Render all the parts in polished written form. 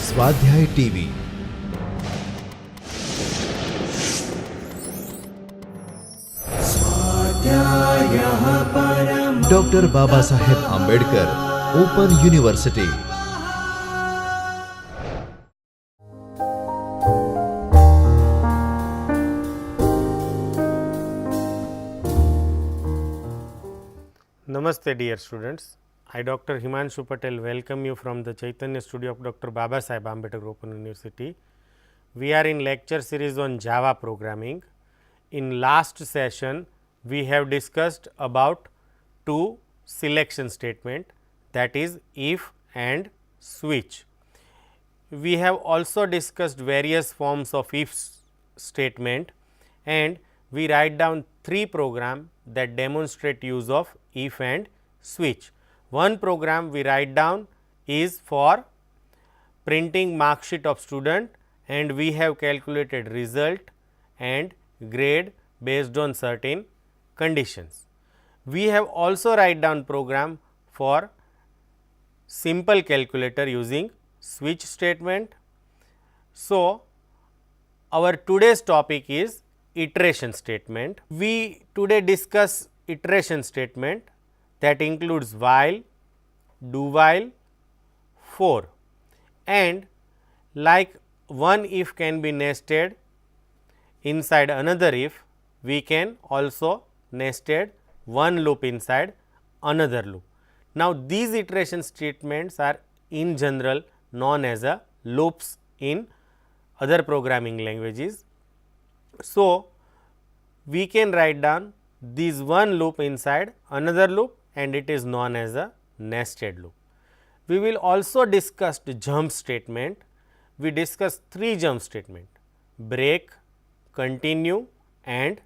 स्वाध्याय TV doctor Babasaheb Ambedkar open university. Namaste dear students, I Dr. HIMANSHU PATEL welcome you from the Chaitanya studio of Dr. Babasaheb Ambedkar Open University. We are in lecture series on Java programming. In last session, we have discussed about two selection statement, that is if and switch. We have also discussed various forms of if statement, and we write down three programs that demonstrate use of if and switch. One program we write down is for printing mark sheet of student, and we have calculated result and grade based on certain conditions. We have also write down program for simple calculator using switch statement. So, our today's topic is iteration statement. We today discuss iteration statement that includes while, do while, for, and like one if can be nested inside another if, we can also nested one loop inside another loop. Now, these iteration statements are in general known as a loops in other programming languages. So, we can write down this one loop inside another loop, and it is known as a nested loop. We will also discuss the jump statement. We discuss three jump statement: break, continue and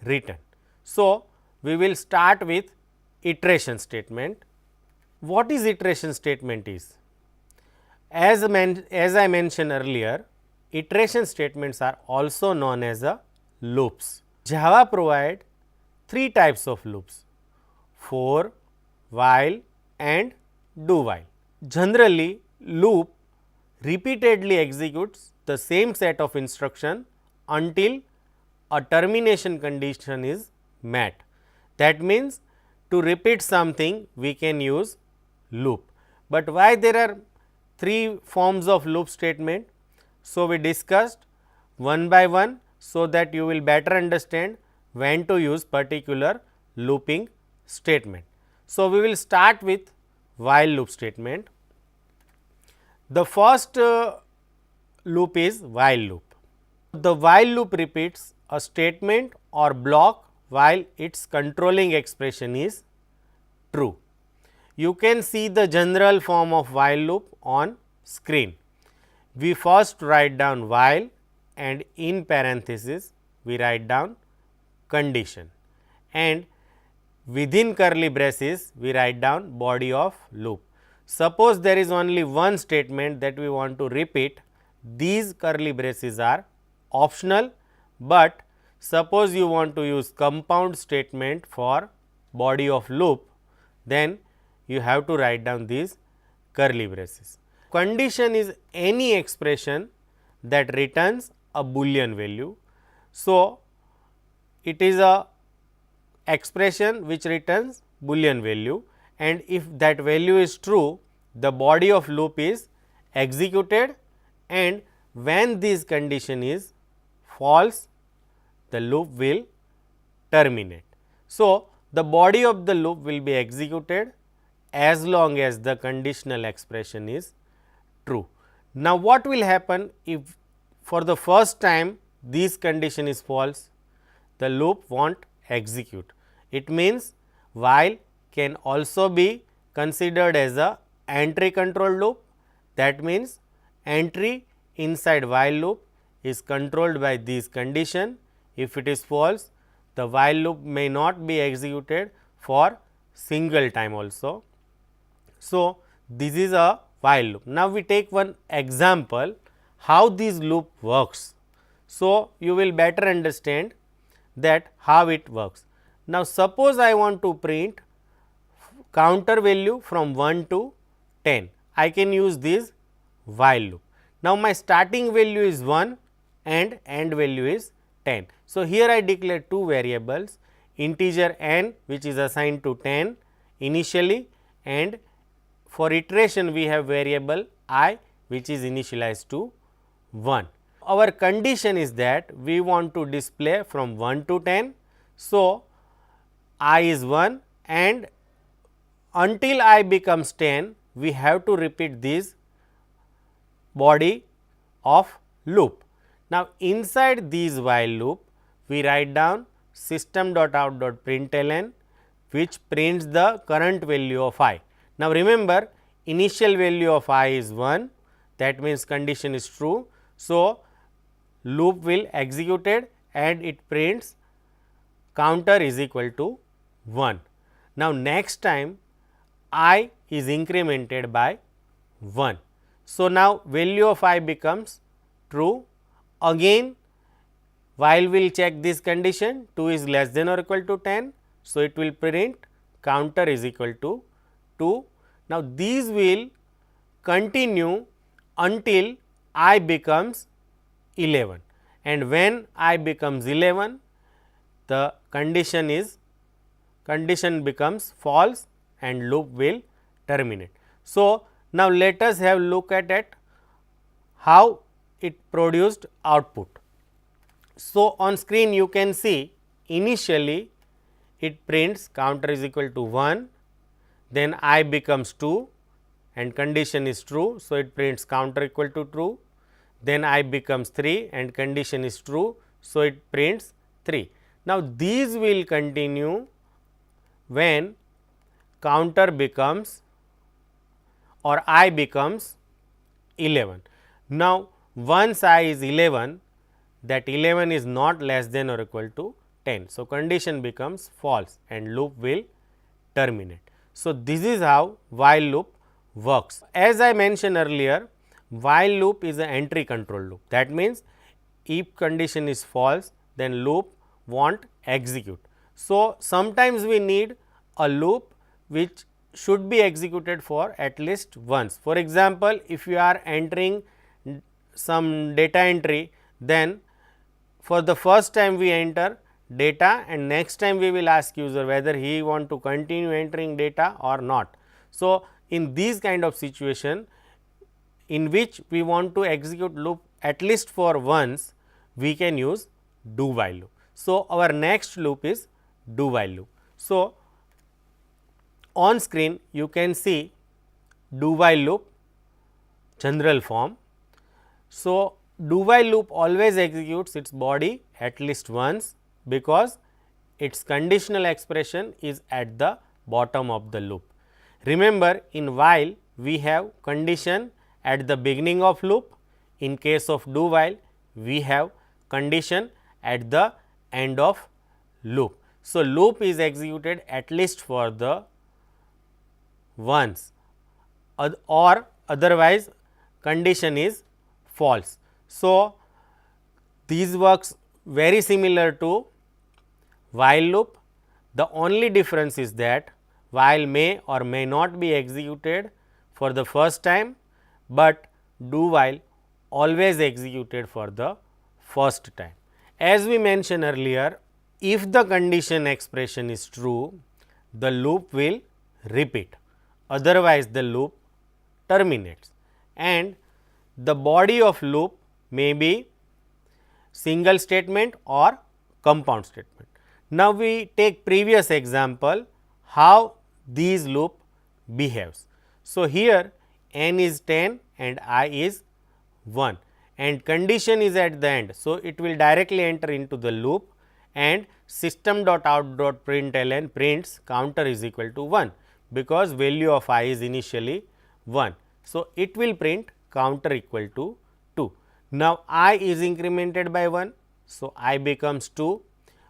return. So, we will start with iteration statement. What is iteration statement is? As I mentioned earlier, iteration statements are also known as a loops. Java provide three types of loops: for, while and do while. Generally, loop repeatedly executes the same set of instruction until a termination condition is met. That means, to repeat something we can use loop. But why there are three forms of loop statement? So, we discussed one by one, so that you will better understand when to use particular looping statement. So, we will start with while loop statement. The first loop is while loop. The while loop repeats a statement or block while its controlling expression is true. You can see the general form of while loop on screen. We first write down while, and in parenthesis we write down condition, and within curly braces we write down body of loop. Suppose there is only one statement that we want to repeat, these curly braces are optional, but suppose you want to use compound statement for body of loop, then you have to write down these curly braces. Condition is any expression that returns a Boolean value. So, it is a expression which returns Boolean value, and if that value is true, the body of loop is executed, and when this condition is false, the loop will terminate. So, the body of the loop will be executed as long as the conditional expression is true. Now, what will happen if for the first time this condition is false? The loop won't execute. It means while can also be considered as a entry control loop. That means entry inside while loop is controlled by this condition. If it is false, the while loop may not be executed for single time also. So, this is a while loop. Now, we take one example how this loop works. So, you will better understand that how it works. Now, suppose I want to print counter value from 1 to 10, I can use this while loop. Now, my starting value is 1 and end value is 10. So, here I declare two variables, integer n which is assigned to 10 initially, and for iteration we have variable I which is initialized to 1. Our condition is that we want to display from 1 to 10. So, I is 1 and until I becomes 10 we have to repeat this body of loop. Now, inside this while loop we write down system.out.println which prints the current value of I. Now, remember initial value of I is 1, that means condition is true. So, loop will executed and it prints counter is equal to 1. Now, next time I is incremented by 1. So, now value of I becomes true. Again while we will check this condition 2 is less than or equal to 10. So, it will print counter is equal to 2. Now, these will continue until I becomes 11, and when I becomes 11 the condition becomes false and loop will terminate. So, now let us have look at it how it produced output. So, on screen you can see initially it prints counter is equal to 1, then I becomes 2 and condition is true. So, it prints counter equal to true, then I becomes 3 and condition is true. So, it prints 3. Now, these will continue when counter becomes or I becomes 11. Now, once I is 11, that 11 is not less than or equal to 10. So, condition becomes false and loop will terminate. So, this is how while loop works. As I mentioned earlier, while loop is an entry control loop. That means, if condition is false then loop won't execute. So, sometimes we need a loop which should be executed for at least once. For example, if you are entering some data entry, then for the first time we enter data and next time we will ask user whether he want to continue entering data or not. So, in these kind of situation in which we want to execute loop at least for once, we can use do while loop. So, our next loop is do while loop. So, on screen you can see do while loop general form. So, do while loop always executes its body at least once, because its conditional expression is at the bottom of the loop. Remember, in while we have condition at the beginning of loop, in case of do while we have condition at the end of loop. So, loop is executed at least for the once or otherwise condition is false. So, these works very similar to while loop. The only difference is that while may or may not be executed for the first time, but do while always executed for the first time. As we mentioned earlier, if the condition expression is true, the loop will repeat, otherwise the loop terminates, and the body of loop may be single statement or compound statement. Now, we take previous example how these loop behaves. So, here n is 10 and I is 1 and condition is at the end. So, it will directly enter into the loop and system.out.println prints counter is equal to 1, because value of I is initially 1. So, it will print counter equal to 2. Now, I is incremented by 1. So, I becomes 2,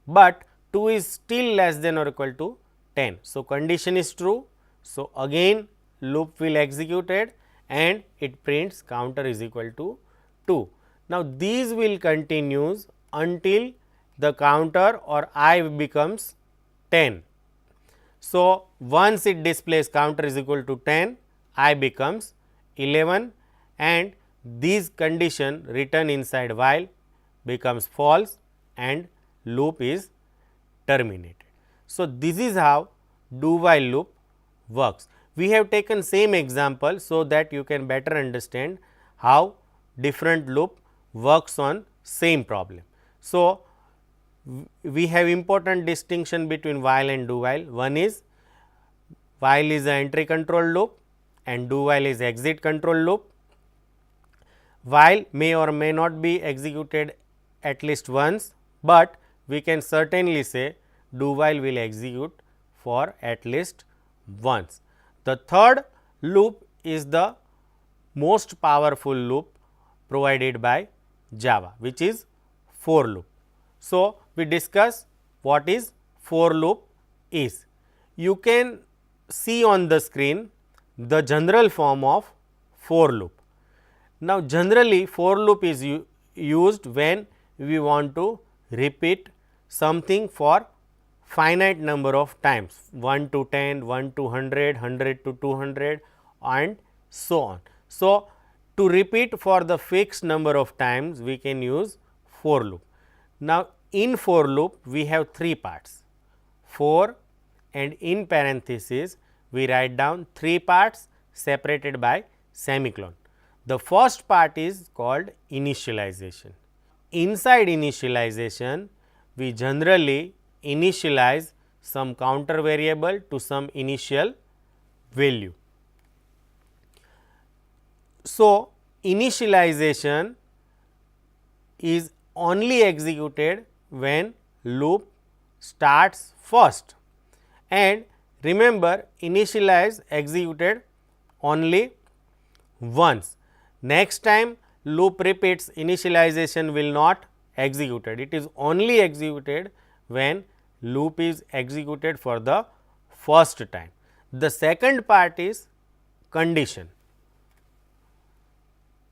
but 2 is still less than or equal to 10. So, condition is true. So, again loop will executed and it prints counter is equal to 2. Now, these will continues until the counter or I becomes 10. So, once it displays counter is equal to 10, I becomes 11 and these condition written inside while becomes false and loop is terminated. So, this is how do while loop works. We have taken same example, so that you can better understand how different loop works on same problem. So, we have important distinction between while and do while. One is while is a entry control loop and do while is exit control loop. While may or may not be executed at least once, but we can certainly say do while will execute for at least once. The third loop is the most powerful loop provided by Java, which is for loop. So, we discuss what is for loop is. You can see on the screen the general form of for loop. Now, generally for loop is used when we want to repeat something for finite number of times, 1 to 10, 1 to 100, 100 to 200 and so on. So, to repeat for the fixed number of times we can use for loop. Now, in for loop we have three parts, for and in parenthesis we write down three parts separated by semicolon. The first part is called initialization. Inside initialization, we generally initialize some counter variable to some initial value. So, initialization is only executed when loop starts first, and remember initialize executed only once. Next time loop repeats, initialization will not executed. It is only executed when loop is executed for the first time. The second part is condition.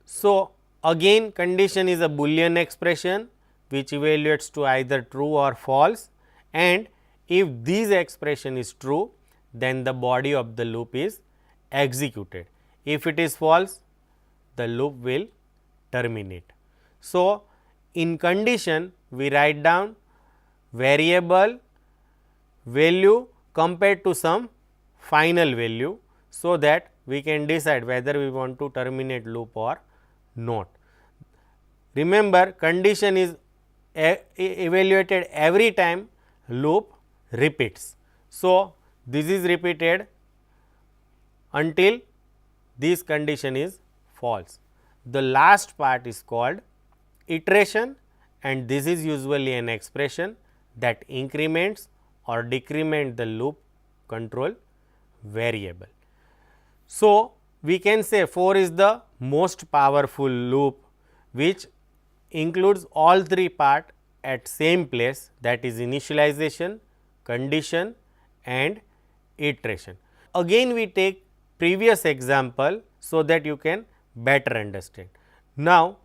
So, again condition is a Boolean expression which evaluates to either true or false, and if this expression is true, then the body of the loop is executed. If it is false, the loop will terminate. So, in condition we write down variable value compared to some final value, so that we can decide whether we want to terminate loop or not. Remember, condition is evaluated every time loop repeats. So, this is repeated until this condition is false. The last part is called iteration, and this is usually an expression that increments or decrement the loop control variable. So, we can say for is the most powerful loop which includes all three parts at same place, that is initialization, condition and iteration. Again we take previous example so that you can better understand. Now,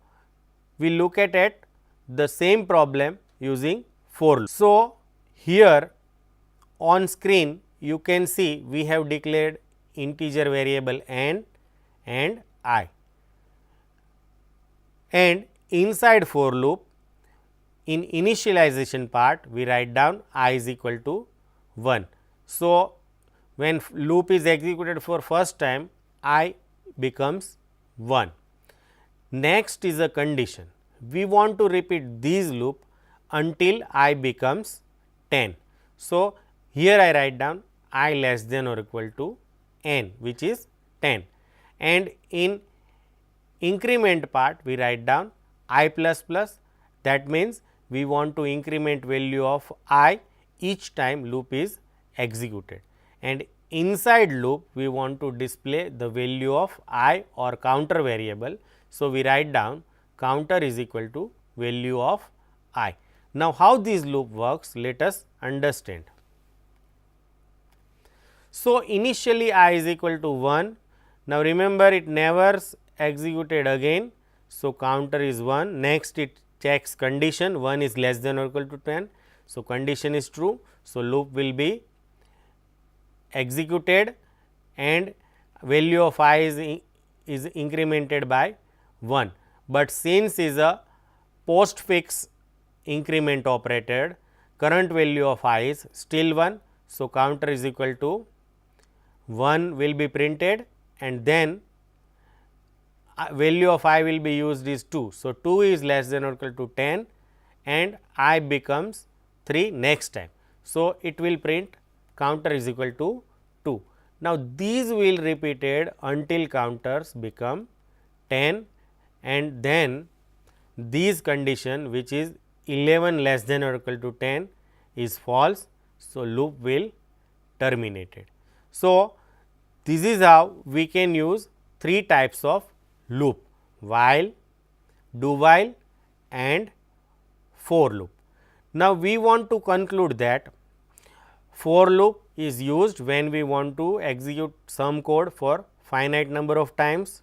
we look at the same problem using for loop. So, here on screen you can see we have declared integer variable n and I, and inside for loop in initialization part we write down I is equal to 1. So, when loop is executed for first time, I becomes 1. Next is a condition. We want to repeat this loop until I becomes 10. So, here I write down I less than or equal to n, which is 10, and in increment part we write down I plus plus, that means we want to increment value of I each time loop is executed, and inside loop we want to display the value of I or counter variable. So, we write down counter is equal to value of I. Now, how this loop works, let us understand. So, initially I is equal to 1. Now, remember it never executed again. So, counter is 1. Next it checks condition, 1 is less than or equal to 10. So, condition is true. So, loop will be executed and value of I is incremented by 1, but since is a postfix increment operated, current value of I is still 1. So, counter is equal to 1 will be printed and then value of I will be used is 2. So, 2 is less than or equal to 10 and I becomes 3 next time. So, it will print counter is equal to 2. Now, these will repeated until counters become 10 and then these condition which is 11 less than or equal to 10 is false. So, loop will terminated. So, this is how we can use 3 types of loop: while, do while and for loop. Now, we want to conclude that for loop is used when we want to execute some code for finite number of times.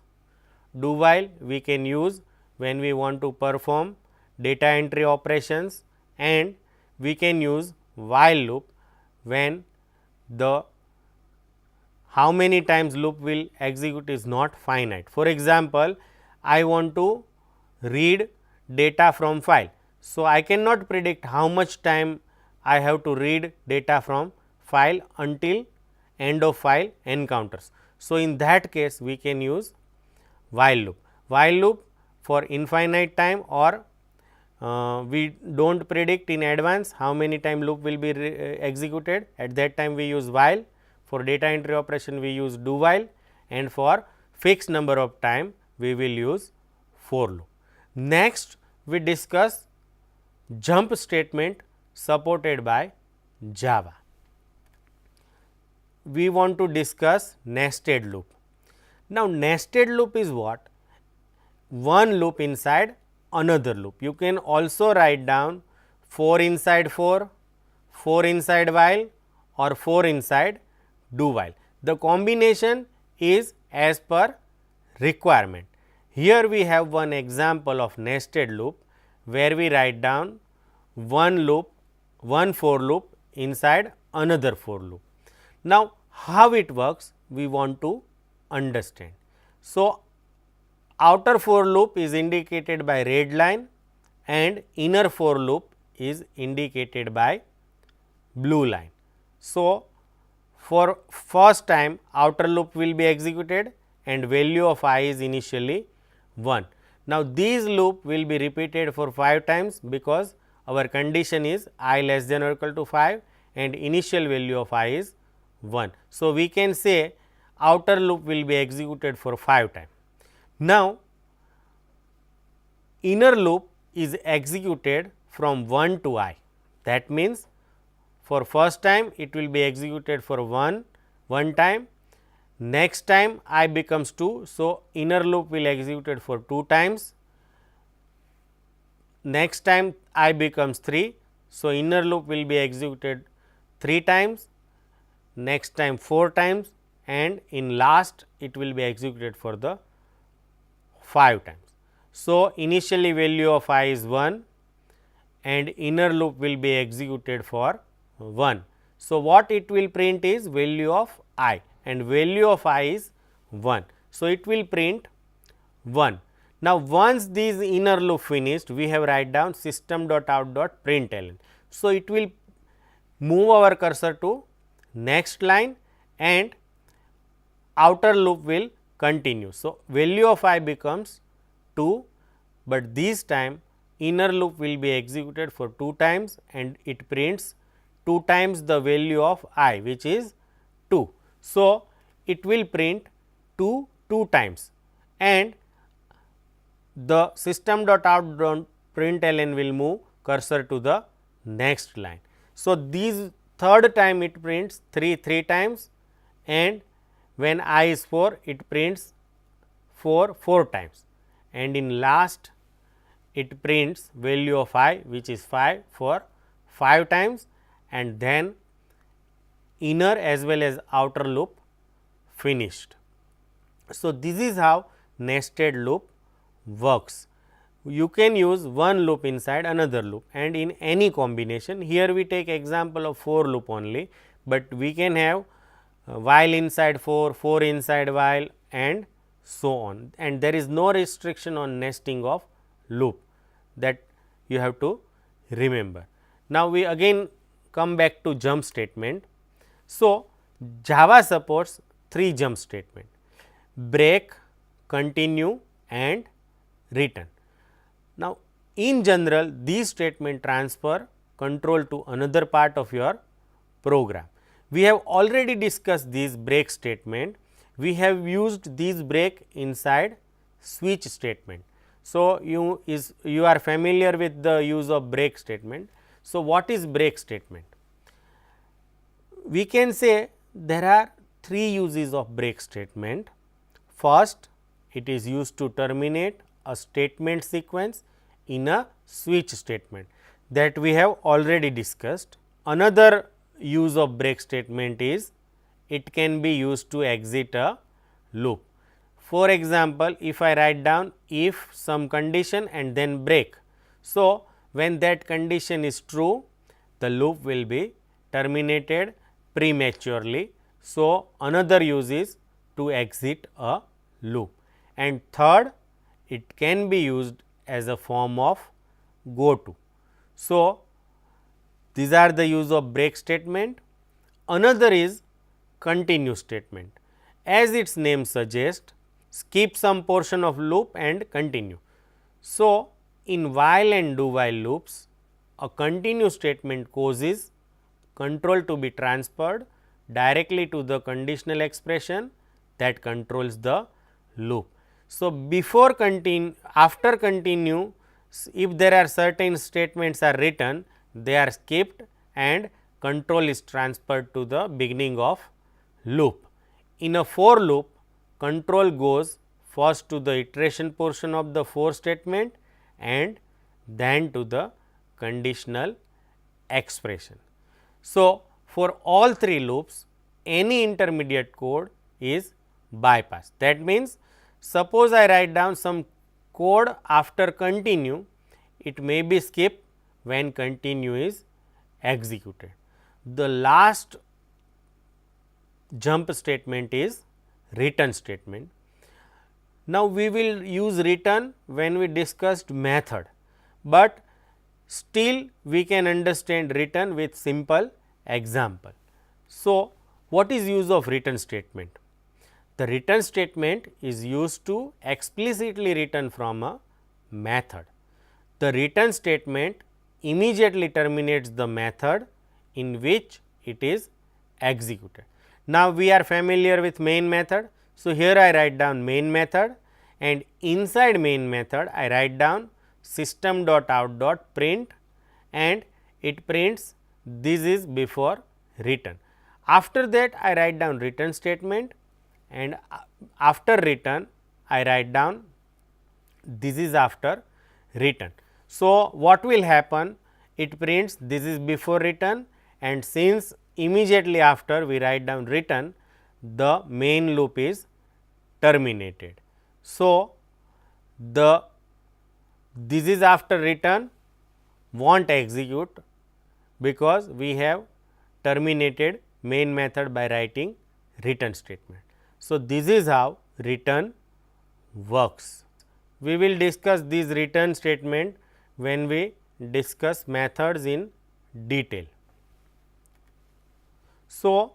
Do while we can use when we want to perform data entry operations, and we can use while loop when the how many times loop will execute is not finite. For example, I want to read data from file. So, I cannot predict how much time I have to read data from file until end of file encounters. So, in that case we can use while loop. While loop for infinite time, or we do not predict in advance how many time loop will be executed, at that time we use while. For data entry operation we use do while, and for fixed number of time we will use for loop. Next we discuss jump statement supported by Java. We want to discuss nested loop. Now, nested loop is what? One loop inside another loop. You can also write down 4 inside 4, 4 inside while, or 4 inside do while. The combination is as per requirement. Here we have one example of nested loop where we write down one loop, one for loop inside another for loop. Now, how it works we want to understand. So, outer for loop is indicated by red line and inner for loop is indicated by blue line. So, for first time outer loop will be executed and value of I is initially 1. Now, these loop will be repeated for 5 times because our condition is I less than or equal to 5 and initial value of I is 1. So, we can say outer loop will be executed for 5 times. Now, inner loop is executed from 1 to I. That means, for first time it will be executed for 1 time, next time I becomes 2. So, inner loop will executed for 2 times, next time I becomes 3. So, inner loop will be executed 3 times, next time 4 times, and in last it will be executed for the 5 times. So, initially value of I is 1 and inner loop will be executed for 1. So, what it will print is value of I, and value of I is 1. So, it will print 1. Now, once these inner loop finished, we have write down system.out.println. So, it will move our cursor to next line and outer loop will continue. So, value of I becomes 2, but this time inner loop will be executed for 2 times and it prints 2 times the value of I, which is 2. So, it will print 2 times and the system.out.println will move cursor to the next line. So, these third time it prints 3 times, and when I is 4 it prints 4 times, and in last it prints value of I, which is 5 for 5 times, and then inner as well as outer loop finished. So, this is how nested loop works. You can use one loop inside another loop and in any combination. Here we take example of for loop only, but we can have while inside for, for inside while and so on, and there is no restriction on nesting of loop, that you have to remember. Now, we again come back to jump statement. So, Java supports 3 jump statement: break, continue and return. Now, in general these statement transfer control to another part of your program. We have already discussed this break statement. We have used this break inside switch statement. So, you are familiar with the use of break statement. So, what is break statement? We can say there are 3 uses of break statement. First, it is used to terminate a statement sequence in a switch statement, that we have already discussed. Another use of break statement is it can be used to exit a loop. For example, if I write down if some condition and then break. So, when that condition is true, the loop will be terminated prematurely. So, another use is to exit a loop. And third, it can be used as a form of go to. So, these are the use of break statement. Another is continue statement. As its name suggests, skip some portion of loop and continue. So, in while and do while loops, a continue statement causes control to be transferred directly to the conditional expression that controls the loop. So, before continue, after continue, if there are certain statements are written, they are skipped and control is transferred to the beginning of loop. In a for loop, control goes first to the iteration portion of the for statement and then to the conditional expression. So, for all 3 loops, any intermediate code is bypassed. That means, suppose I write down some code after continue, it may be skipped when continue is executed. The last jump statement is return statement. Now, we will use return when we discussed method, but still we can understand return with simple example. So, what is use of return statement? The return statement is used to explicitly return from a method. The return statement immediately terminates the method in which it is executed. Now, we are familiar with main method. So, here I write down main method, and inside main method I write down system.out.print, and it prints this is before return. After that I write down return statement, and after return I write down this is after return. So, what will happen? It prints this is before return, and since immediately after we write down return, the main loop is terminated. So, the this is after return won't execute, because we have terminated main method by writing return statement. So, this is how return works. We will discuss this return statement when we discuss methods in detail. So,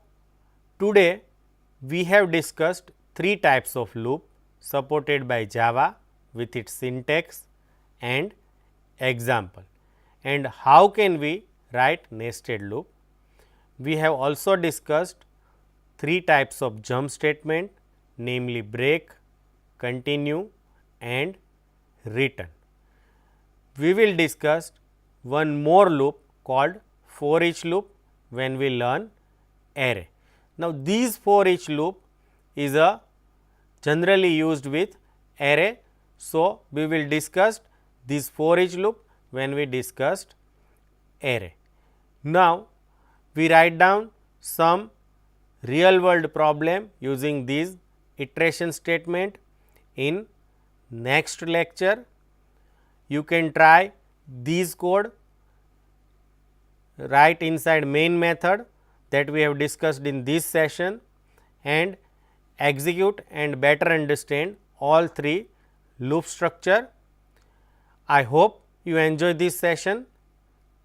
today we have discussed 3 types of loop supported by Java with its syntax and example, and how can we write nested loop. We have also discussed 3 types of jump statement, namely break, continue and return. We will discuss one more loop called for each loop when we learn array. Now, these for each loop is a generally used with array. So, we will discuss this for each loop when we discussed array. Now, we write down some real world problem using these iteration statement in next lecture. You can try these code right inside main method that we have discussed in this session and execute and better understand all three loop structure. I hope you enjoy this session.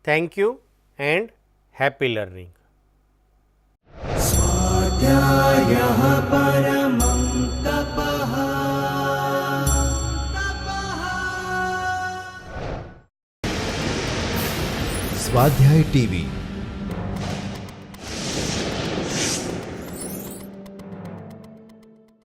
Thank you and happy learning. स्वाध्याय TV